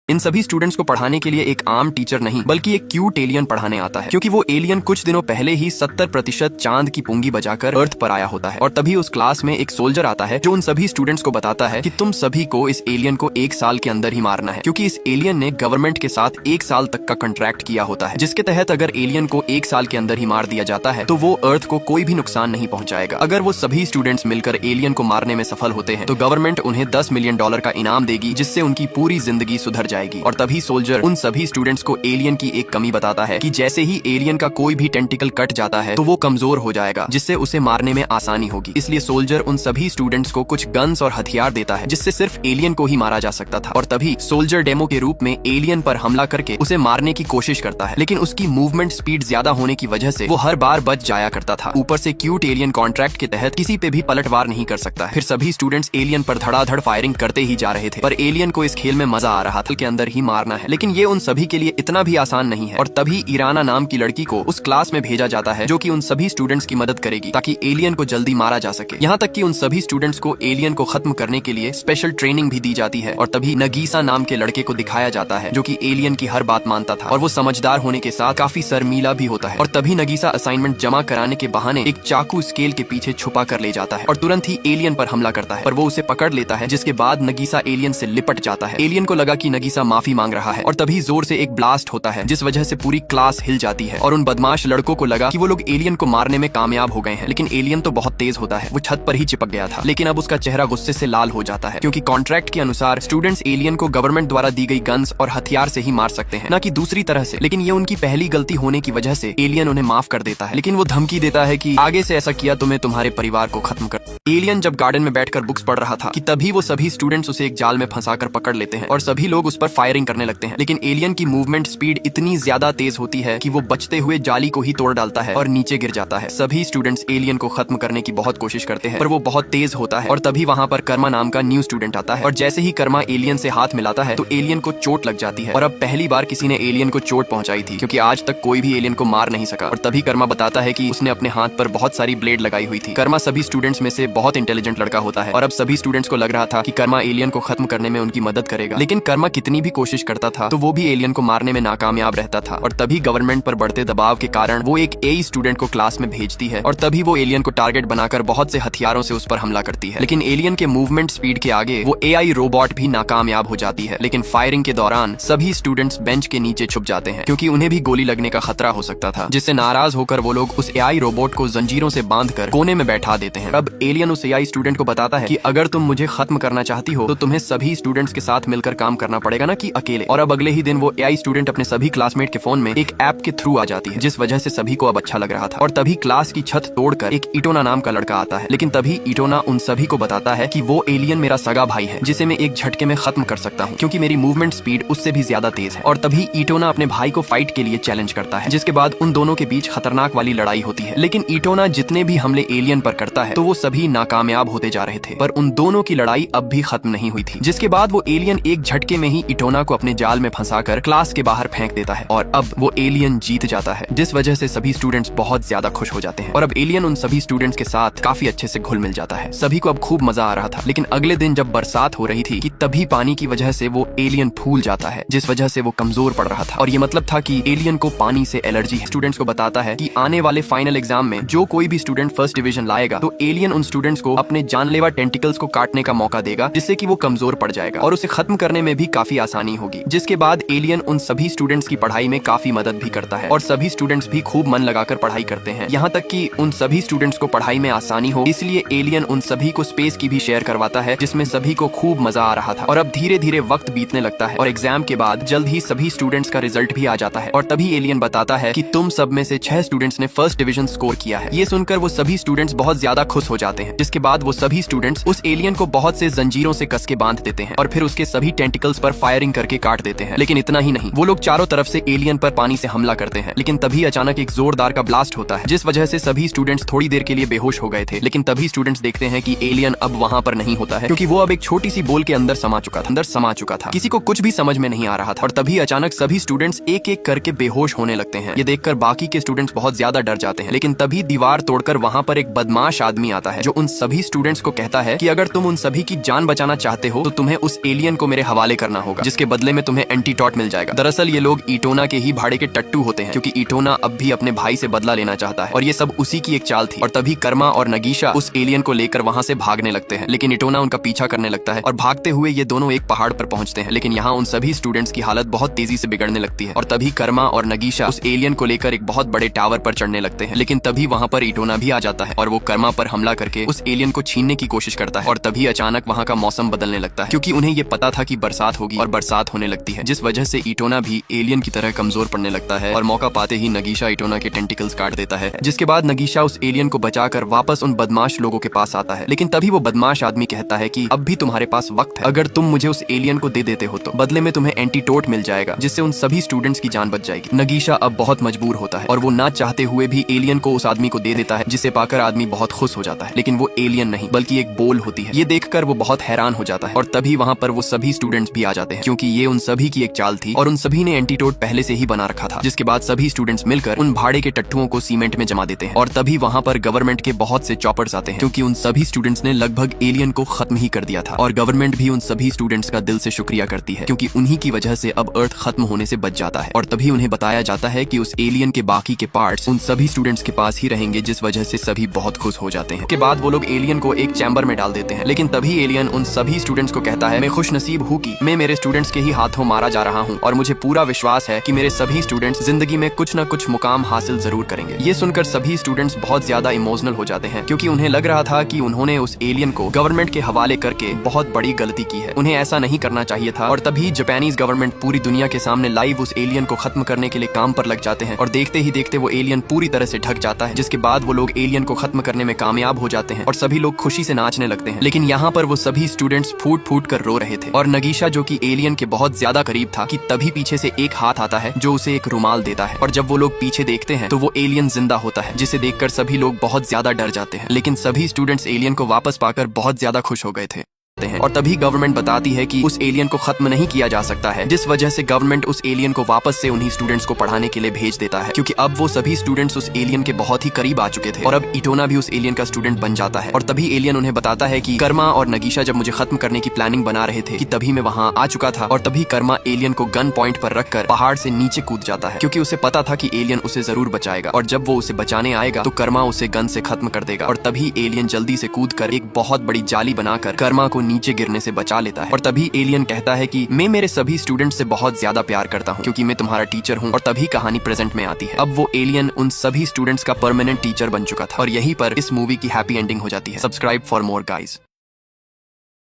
इन सभी स्टूडेंट्स को पढ़ाने के लिए एक आम टीचर नहीं बल्कि एक क्यूट एलियन पढ़ाने आता है, क्योंकि वो एलियन कुछ दिनों पहले ही 70% चांद की पुंगी बजाकर अर्थ पर आया होता है। और तभी उस क्लास में एक सोल्जर आता है जो उन सभी स्टूडेंट्स को बताता है कि तुम सभी को इस एलियन को 1 साल के अंदर ही मारना है, क्योंकि इस एलियन ने गवर्नमेंट के साथ 1 साल तक का कॉन्ट्रैक्ट किया होता है, जिसके तहत अगर एलियन को 1 साल के अंदर ही मार दिया जाता है तो वो अर्थ को कोई भी नुकसान नहीं पहुंचाएगा। अगर वो सभी स्टूडेंट्स मिलकर एलियन को मारने में सफल होते हैं तो गवर्नमेंट उन्हें $10 मिलियन का इनाम देगी, जिससे उनकी पूरी जिंदगी सुधर जाएगी। और तभी सोल्जर उन सभी स्टूडेंट्स को एलियन की एक कमी बताता है कि जैसे ही एलियन का कोई भी टेंटिकल कट जाता है तो वो कमजोर हो जाएगा, जिससे उसे मारने में आसानी होगी। इसलिए सोल्जर उन सभी स्टूडेंट्स को कुछ गन्स और हथियार देता है जिससे सिर्फ एलियन को ही मारा जा सकता था। और तभी सोल्जर डेमो के रूप में एलियन पर हमला करके उसे मारने की कोशिश करता है, लेकिन उसकी मूवमेंट स्पीड ज्यादा होने की वजह से वो हर बार बच जाया करता था। ऊपर से क्यूट एलियन कॉन्ट्रैक्ट के तहत किसी पे भी पलटवार नहीं कर सकता। फिर सभी स्टूडेंट्स एलियन पर धड़ाधड़ फायरिंग करते ही जा रहे थे, पर एलियन को इस खेल में मजा आ रहा था के अंदर ही मारना है। लेकिन ये उन सभी के लिए इतना भी आसान नहीं है। और तभी इराना नाम की लड़की को उस क्लास में भेजा जाता है जो कि उन सभी स्टूडेंट्स की मदद करेगी ताकि एलियन को जल्दी मारा जा सके। यहाँ तक कि उन सभी स्टूडेंट्स को एलियन को खत्म करने के लिए स्पेशल ट्रेनिंग भी दी जाती है। और तभी नगीसा नाम के लड़के को दिखाया जाता है जो कि एलियन की हर बात मानता था और वो समझदार होने के साथ काफी शर्मीला भी होता है। और तभी नगीसा असाइनमेंट जमा कराने के बहाने एक चाकू स्केल के पीछे छुपा कर ले जाता है और तुरंत ही एलियन पर हमला करता है, पर वो उसे पकड़ लेता है, जिसके बाद नगीसा एलियन से लिपट जाता है। एलियन को लगा कि नगीसा माफी मांग रहा है और तभी जोर से एक ब्लास्ट होता है जिस वजह से पूरी क्लास हिल जाती है। और उन बदमाश लड़कों को लगा कि वो लोग एलियन को मारने में कामयाब हो गए हैं, लेकिन एलियन तो बहुत तेज होता है, वो छत पर ही चिपक गया था। लेकिन अब उसका चेहरा गुस्से से लाल हो जाता है, क्योंकि कॉन्ट्रैक्ट के अनुसार स्टूडेंट्स एलियन को गवर्नमेंट द्वारा दी गई गन्स और हथियार से ही मार सकते हैं, न कि दूसरी तरह से। लेकिन ये उनकी पहली गलती होने की वजह से एलियन उन्हें माफ कर देता है, लेकिन वो धमकी देता है कि आगे से ऐसा किया तो मैं तुम्हारे परिवार को खत्म कर। एलियन जब गार्डन में बैठकर बुक्स पढ़ रहा था कि तभी वो सभी स्टूडेंट्स उसे एक जाल में फंसाकर पकड़ लेते हैं और सभी लोग उस पर फायरिंग करने लगते हैं। लेकिन एलियन की मूवमेंट स्पीड इतनी ज्यादा तेज होती है कि वो बचते हुए जाली को ही तोड़ डालता है और नीचे गिर जाता है। सभी स्टूडेंट्स एलियन को खत्म करने की बहुत कोशिश करते हैं, पर वो बहुत तेज होता है। और तभी वहाँ पर कर्मा नाम का न्यू स्टूडेंट आता है और जैसे ही कर्मा एलियन से हाथ मिलाता है तो एलियन को चोट लग जाती है। और अब पहली बार किसी ने एलियन को चोट पहुंचाई थी, क्योंकि आज तक कोई भी एलियन को मार नहीं सका। और तभी कर्मा बताता है कि उसने अपने हाथ पर बहुत सारी ब्लेड लगाई हुई थी। कर्मा सभी स्टूडेंट्स में से बहुत इंटेलिजेंट लड़का होता है और अब सभी स्टूडेंट्स को लग रहा था कि कर्मा एलियन को खत्म करने में उनकी मदद करेगा। लेकिन कर्मा कितनी भी कोशिश करता था तो वो भी एलियन को मारने में नाकामयाब रहता था। और तभी गवर्नमेंट पर बढ़ते दबाव के कारण वो एक एआई स्टूडेंट को क्लास में भेजती है और तभी वो एलियन को टारगेट बनाकर बहुत से हथियारों से उस पर हमला करती है। लेकिन एलियन के मूवमेंट स्पीड के आगे वो एआई रोबोट भी नाकामयाब हो जाती है। लेकिन फायरिंग के दौरान सभी स्टूडेंट्स बेंच के नीचे छुप जाते हैं, क्योंकि उन्हें भी गोली लगने का खतरा हो सकता था, जिससे नाराज होकर वो लोग उस एआई रोबोट को जंजीरों से बांधकर कोने में बैठा देते हैं। अब एलियन उस एआई स्टूडेंट को बताता है कि अगर तुम मुझे खत्म करना चाहती हो तो तुम्हें सभी स्टूडेंट्स के साथ मिलकर काम करना पड़ेगा, ना कि अकेले। और अब अगले ही दिन वो एआई स्टूडेंट अपने सभी क्लासमेट के फोन में एक ऐप के थ्रू आ जाती है, जिस वजह से सभी को अब अच्छा लग रहा था। और तभी क्लास की छत तोड़कर एक इटोना नाम का लड़का आता है। लेकिन तभी इटोना उन सभी को बताता है कि वो एलियन मेरा सगा भाई है, जिसे मैं एक झटके में खत्म कर सकता हूँ, क्योंकि मेरी मूवमेंट स्पीड उससे भी ज्यादा तेज है। और तभी इटोना अपने भाई को फाइट के लिए चैलेंज करता है, जिसके बाद उन दोनों के बीच खतरनाक वाली लड़ाई होती है। लेकिन इटोना जितने भी हमले एलियन पर करता है तो वो सभी नाकामयाब होते जा रहे थे, पर उन दोनों की लड़ाई अब भी खत्म नहीं हुई थी। जिसके बाद वो एलियन एक झटके में ही इटोना को अपने जाल में फंसाकर क्लास के बाहर फेंक देता है और अब वो एलियन जीत जाता है, जिस वजह से सभी स्टूडेंट्स बहुत ज्यादा खुश हो जाते हैं। और अब एलियन उन सभी स्टूडेंट्स के साथ काफी अच्छे से घुल मिल जाता है। सभी को अब खूब मजा आ रहा था। लेकिन अगले दिन जब बरसात हो रही थी कि तभी पानी की वजह से वो एलियन फूल जाता है, जिस वजह से वो कमजोर पड़ रहा था। और ये मतलब था कि एलियन को पानी से एलर्जी है। स्टूडेंट्स को बताता है कि आने वाले फाइनल एग्जाम में जो कोई भी स्टूडेंट फर्स्ट डिवीजन लाएगा तो एलियन उन स्टूडेंट्स को अपने जानलेवा टेंटिकल्स को काटने का मौका देगा, जिससे कि वो कमजोर पड़ जाएगा और उसे खत्म करने में भी काफी आसानी होगी। जिसके बाद एलियन उन सभी स्टूडेंट्स की पढ़ाई में काफी मदद भी करता है और सभी स्टूडेंट्स भी खूब मन लगाकर पढ़ाई करते हैं। यहाँ तक कि उन सभी स्टूडेंट्स को पढ़ाई में आसानी हो, इसलिए एलियन उन सभी को स्पेस की भी शेयर करवाता है, जिसमें सभी को खूब मजा आ रहा था। और अब धीरे धीरे वक्त बीतने लगता है और एग्जाम के बाद जल्द ही सभी स्टूडेंट्स का रिजल्ट भी आ जाता है। और तभी एलियन बताता है कि तुम सब में से 6 स्टूडेंट्स ने फर्स्ट डिवीजन स्कोर किया है। ये सुनकर वो सभी स्टूडेंट्स बहुत ज्यादा खुश हो जाते हैं। जिसके बाद वो सभी स्टूडेंट्स उस एलियन को बहुत से जंजीरों से कस के बांध देते हैं और फिर उसके सभी टेंटिकल्स पर फायरिंग करके काट देते हैं। लेकिन इतना ही नहीं, वो लोग चारों तरफ से एलियन पर पानी से हमला करते हैं। लेकिन तभी अचानक एक जोरदार का ब्लास्ट होता है, जिस वजह से सभी स्टूडेंट्स थोड़ी देर के लिए बेहोश हो गए थे। लेकिन तभी स्टूडेंट्स देखते हैं कि एलियन अब वहाँ पर नहीं होता है, क्योंकि वो अब एक छोटी सी बोल के अंदर समा चुका था। किसी को कुछ भी समझ में नहीं आ रहा था। और तभी अचानक सभी स्टूडेंट्स एक एक करके बेहोश होने लगते हैं। ये देखकर बाकी के स्टूडेंट्स बहुत ज्यादा डर जाते हैं। लेकिन तभी दीवार तोड़कर वहाँ पर एक बदमाश आदमी आता है, जो उन सभी स्टूडेंट्स को कहता है कि अगर तुम उन सभी की जान बचाना चाहते हो तो तुम्हें उस एलियन को मेरे हवाले करना होगा। होगा, जिसके बदले में तुम्हें एंटीटॉट मिल जाएगा। दरअसल ये लोग इटोना के ही भाड़े के टट्टू होते हैं, क्योंकि इटोना अब भी अपने भाई से बदला लेना चाहता है और ये सब उसी की एक चाल थी। और तभी कर्मा और नगीशा उस एलियन को लेकर वहाँ से भागने लगते हैं, लेकिन इटोना उनका पीछा करने लगता है और भागते हुए ये दोनों एक पहाड़ पर पहुंचते हैं। लेकिन यहाँ उन सभी स्टूडेंट्स की हालत बहुत तेजी से बिगड़ने लगती है और तभी कर्मा और नगीशा उस एलियन को लेकर एक बहुत बड़े टावर पर चढ़ने लगते हैं। लेकिन तभी वहाँ पर इटोना भी आ जाता है और वो कर्मा पर हमला करके उस एलियन को छीनने की कोशिश करता है। और तभी अचानक वहाँ का मौसम बदलने लगता है, क्योंकि उन्हें ये पता था कि बरसात होगी और बरसात होने लगती है, जिस वजह से इटोना भी एलियन की तरह कमजोर पड़ने लगता है। और मौका पाते ही नगीशा इटोना के टेंटिकल्स काट देता है, जिसके बाद नगीशा उस एलियन को बचाकर वापस उन बदमाश लोगों के पास आता है। लेकिन तभी वो बदमाश आदमी कहता है कि अब भी तुम्हारे पास वक्त है, अगर तुम मुझे उस एलियन को दे देते हो तो बदले में तुम्हें एंटीटोट मिल जाएगा, जिससे उन सभी स्टूडेंट्स की जान बच जाएगी। नगीशा अब बहुत मजबूर होता है और वो ना चाहते हुए भी एलियन को उस आदमी को दे देता है, जिसे पाकर आदमी बहुत खुश हो जाता है। लेकिन वो एलियन नहीं बल्कि एक बोल होती है। ये देखकर वो बहुत हैरान हो जाता है और तभी वहाँ पर वो सभी स्टूडेंट्स भी आ जाते हैं, क्योंकि ये उन सभी की एक चाल थी और उन सभी ने एंटीटोट पहले से ही बना रखा था। जिसके बाद सभी स्टूडेंट्स मिलकर उन भाड़े के टट्टुओं को सीमेंट में जमा देते हैं और तभी वहाँ पर गवर्नमेंट के बहुत से चॉपर्स आते हैं, क्योंकि उन सभी स्टूडेंट्स ने लगभग एलियन को खत्म ही कर दिया था। और गवर्नमेंट भी उन सभी स्टूडेंट्स का दिल से शुक्रिया करती है, क्योंकि उन्हीं की वजह से अब अर्थ खत्म होने से बच जाता है। और तभी उन्हें बताया जाता है कि उस एलियन के बाकी के पार्ट्स उन सभी स्टूडेंट्स के पास ही रहेंगे, जिस वजह से सभी बहुत खुश हो जाते हैं। के बाद वो लोग एलियन को एक चैम्बर में डाल देते हैं, लेकिन तभी एलियन उन सभी स्टूडेंट्स को कहता है, मैं खुश नसीब हूँ कि मैं मेरे स्टूडेंट्स के ही हाथों मारा जा रहा हूँ और मुझे पूरा विश्वास है कि मेरे सभी स्टूडेंट्स जिंदगी में कुछ न कुछ मुकाम हासिल जरूर करेंगे। ये सुनकर सभी स्टूडेंट्स बहुत ज्यादा इमोशनल हो जाते हैं, क्योंकि उन्हें लग रहा था कि उन्होंने उस एलियन को गवर्नमेंट के हवाले करके बहुत बड़ी गलती की है, उन्हें ऐसा नहीं करना चाहिए था। और तभी जापानीज गवर्नमेंट पूरी दुनिया के सामने लाइव उस एलियन को खत्म करने के लिए काम पर लग जाते हैं और देखते ही देखते वो एलियन पूरी तरह से ढक जाता है, जिसके बाद वो लोग एलियन को खत्म करने में कामयाब हो जाते हैं और सभी लोग खुशी से नाचने लगते हैं। लेकिन यहाँ पर वो सभी स्टूडेंट्स फूट फूट कर रो रहे थे और नगीशा, जो कि एलियन के बहुत ज्यादा करीब था, कि तभी पीछे से एक हाथ आता है जो उसे एक रुमाल देता है। और जब वो लोग पीछे देखते हैं तो वो एलियन जिंदा होता है, जिसे देखकर सभी लोग बहुत ज्यादा डर जाते हैं। लेकिन सभी स्टूडेंट्स एलियन को वापस पाकर बहुत ज्यादा खुश हो गए थे। और तभी गवर्नमेंट बताती है कि उस एलियन को खत्म नहीं किया जा सकता है, जिस वजह से गवर्नमेंट उस एलियन को वापस से उन्हीं स्टूडेंट्स को पढ़ाने के लिए भेज देता है, क्योंकि अब वो सभी स्टूडेंट्स उस एलियन के बहुत ही करीब आ चुके थे और अब इटोना भी उस एलियन का स्टूडेंट बन जाता है। और तभी एलियन उन्हें बताता है कि कर्मा और नगीशा जब मुझे खत्म करने की प्लानिंग बना रहे थे कि तभी मैं वहाँ आ चुका था। और तभी कर्मा एलियन को गन पॉइंट पर रखकर पहाड़ से नीचे कूद जाता है, क्योंकि उसे पता था कि एलियन उसे जरूर बचाएगा और जब वो उसे बचाने आएगा तो कर्मा उसे गन से खत्म कर देगा। और तभी एलियन जल्दी से कूद कर एक बहुत बड़ी जाली बनाकर कर्मा को नीचे गिरने से बचा लेता है। और तभी एलियन कहता है कि मैं मेरे सभी स्टूडेंट से बहुत ज्यादा प्यार करता हूँ, क्योंकि मैं तुम्हारा टीचर हूँ। और तभी कहानी प्रेजेंट में आती है। अब वो एलियन उन सभी स्टूडेंट्स का परमानेंट टीचर बन चुका था और यहीं पर इस मूवी की हैप्पी एंडिंग हो जाती है। Subscribe for more guys.